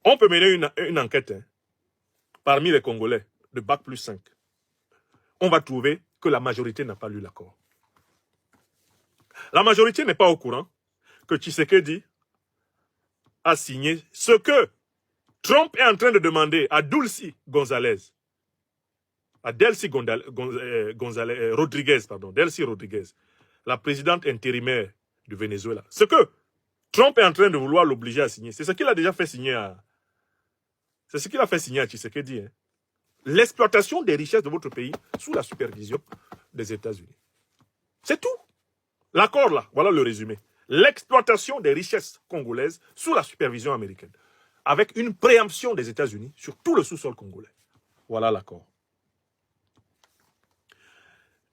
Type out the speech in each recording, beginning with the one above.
On peut mener une enquête parmi les Congolais de Bac plus 5. On va trouver que la majorité n'a pas lu l'accord. La majorité n'est pas au courant que Tshisekedi a signé ce que Trump est en train de demander à Delcy Rodriguez, Delcy Rodriguez, la présidente intérimaire du Venezuela. Ce que Trump est en train de vouloir l'obliger à signer, c'est ce qu'il a déjà fait signer à... C'est ce qu'il a fait signer à Tshisekedi. L'exploitation des richesses de votre pays sous la supervision des États-Unis. C'est tout. L'accord là, voilà le résumé. L'exploitation des richesses congolaises sous la supervision américaine, avec une préemption des États-Unis sur tout le sous-sol congolais. Voilà l'accord.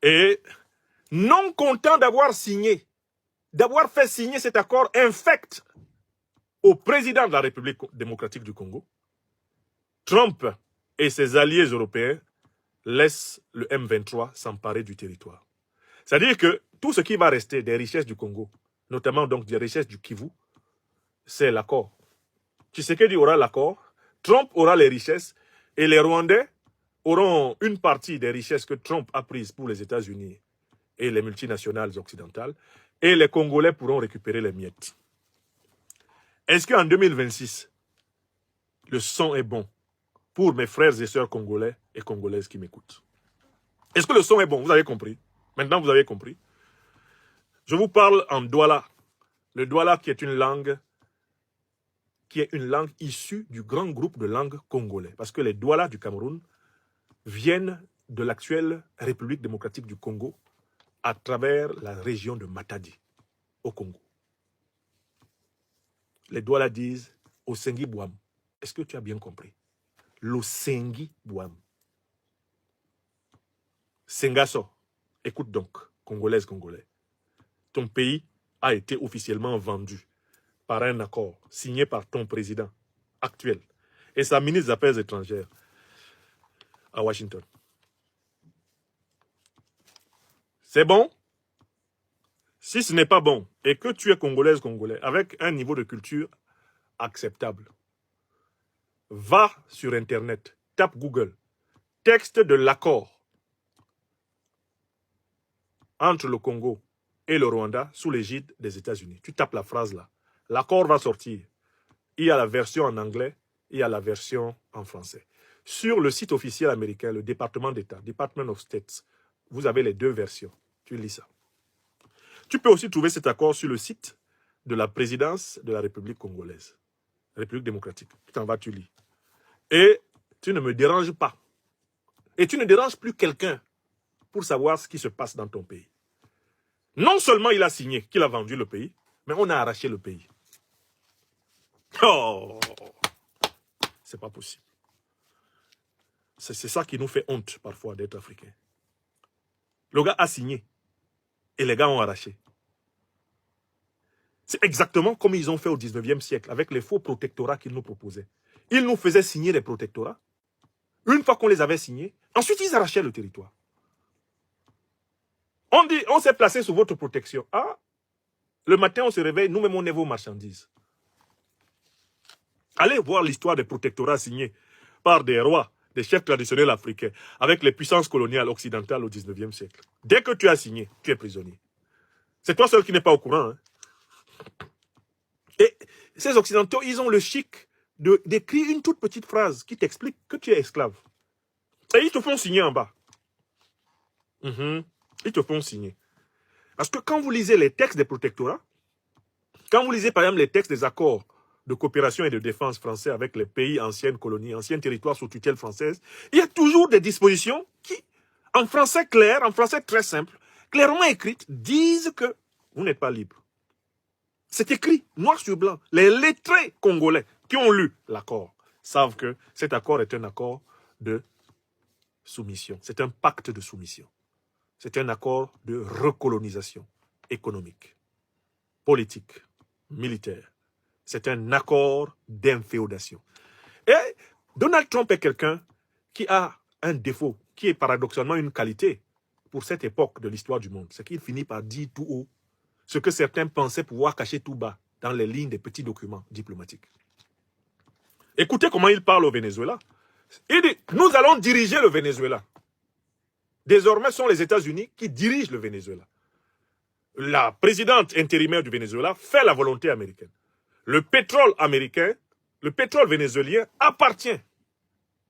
Et non content d'avoir signé, d'avoir fait signer cet accord infect au président de la République démocratique du Congo, Trump et ses alliés européens laissent le M23 s'emparer du territoire. C'est-à-dire que tout ce qui va rester des richesses du Congo, notamment donc des richesses du Kivu, c'est l'accord. Tshisekedi aura l'accord, Trump aura les richesses, et les Rwandais auront une partie des richesses que Trump a prises pour les États-Unis et les multinationales occidentales, et les Congolais pourront récupérer les miettes. Est-ce qu'en 2026, le son est bon pour mes frères et sœurs congolais et congolaises qui m'écoutent? Est-ce que le son est bon? Vous avez compris? Maintenant, vous avez compris. Je vous parle en Douala. Le Douala qui est une langue issue du grand groupe de langues congolais. Parce que les Douala du Cameroun viennent de l'actuelle République démocratique du Congo à travers la région de Matadi, au Congo. Les Douala disent Osengi Bouam. Est-ce que tu as bien compris? L'Osengi Bouam. Sengaso. Écoute donc, Congolaises, Congolais. Ton pays a été officiellement vendu par un accord signé par ton président actuel et sa ministre des Affaires étrangères à Washington. C'est bon? Si ce n'est pas bon et que tu es Congolaise, Congolais, avec un niveau de culture acceptable, va sur Internet, tape Google, texte de l'accord entre le Congo et le Rwanda sous l'égide des États-Unis. Tu tapes la phrase là. L'accord va sortir. Il y a la version en anglais, il y a la version en français. Sur le site officiel américain, le département d'État, Department of States, vous avez les deux versions. Tu lis ça. Tu peux aussi trouver cet accord sur le site de la présidence de la République congolaise, République démocratique. Tu t'en vas, tu lis. Et tu ne me déranges pas. Et tu ne déranges plus quelqu'un pour savoir ce qui se passe dans ton pays. Non seulement il a signé qu'il a vendu le pays, mais on a arraché le pays. Oh, c'est pas possible. C'est ça qui nous fait honte parfois d'être africains. Le gars a signé et les gars ont arraché. C'est exactement comme ils ont fait au 19e siècle avec les faux protectorats qu'ils nous proposaient. Ils nous faisaient signer les protectorats. Une fois qu'on les avait signés, ensuite ils arrachaient le territoire. On dit, on s'est placé sous votre protection. Ah, le matin on se réveille, nous-mêmes on est vos marchandises. Allez voir l'histoire des protectorats signés par des rois, des chefs traditionnels africains, avec les puissances coloniales occidentales au 19e siècle. Dès que tu as signé, tu es prisonnier. C'est toi seul qui n'es pas au courant. Hein? Et ces Occidentaux, ils ont le chic d'écrire une toute petite phrase qui t'explique que tu es esclave. Et ils te font signer en bas. Ils te font signer. Parce que quand vous lisez les textes des protectorats, quand vous lisez par exemple les textes des accords de coopération et de défense français avec les pays anciennes colonies, anciens territoires sous tutelle française, il y a toujours des dispositions qui, en français clair, en français très simple, clairement écrites, disent que vous n'êtes pas libre. C'est écrit, noir sur blanc. Les lettrés congolais qui ont lu l'accord savent que cet accord est un accord de soumission. C'est un pacte de soumission. C'est un accord de recolonisation économique, politique, militaire. C'est un accord d'inféodation. Et Donald Trump est quelqu'un qui a un défaut, qui est paradoxalement une qualité pour cette époque de l'histoire du monde. C'est qu'il finit par dire tout haut ce que certains pensaient pouvoir cacher tout bas dans les lignes des petits documents diplomatiques. Écoutez comment il parle au Venezuela. Il dit, nous allons diriger le Venezuela. Désormais, ce sont les États-Unis qui dirigent le Venezuela. La présidente intérimaire du Venezuela fait la volonté américaine. Le pétrole américain, le pétrole vénézuélien appartient.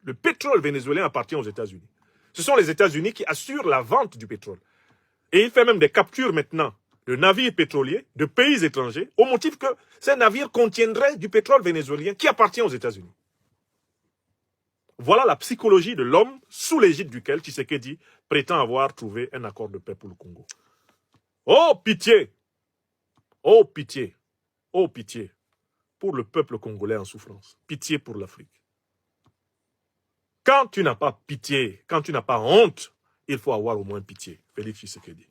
Le pétrole vénézuélien appartient aux États-Unis. Ce sont les États-Unis qui assurent la vente du pétrole. Et il fait même des captures maintenant de navires pétroliers de pays étrangers au motif que ces navires contiendraient du pétrole vénézuélien qui appartient aux États-Unis. Voilà la psychologie de l'homme sous l'égide duquel Tshisekedi prétend avoir trouvé un accord de paix pour le Congo. Oh pitié! Oh pitié! Oh pitié! Pour le peuple congolais en souffrance. Pitié pour l'Afrique. Quand tu n'as pas pitié, quand tu n'as pas honte, il faut avoir au moins pitié. Félix Tshisekedi.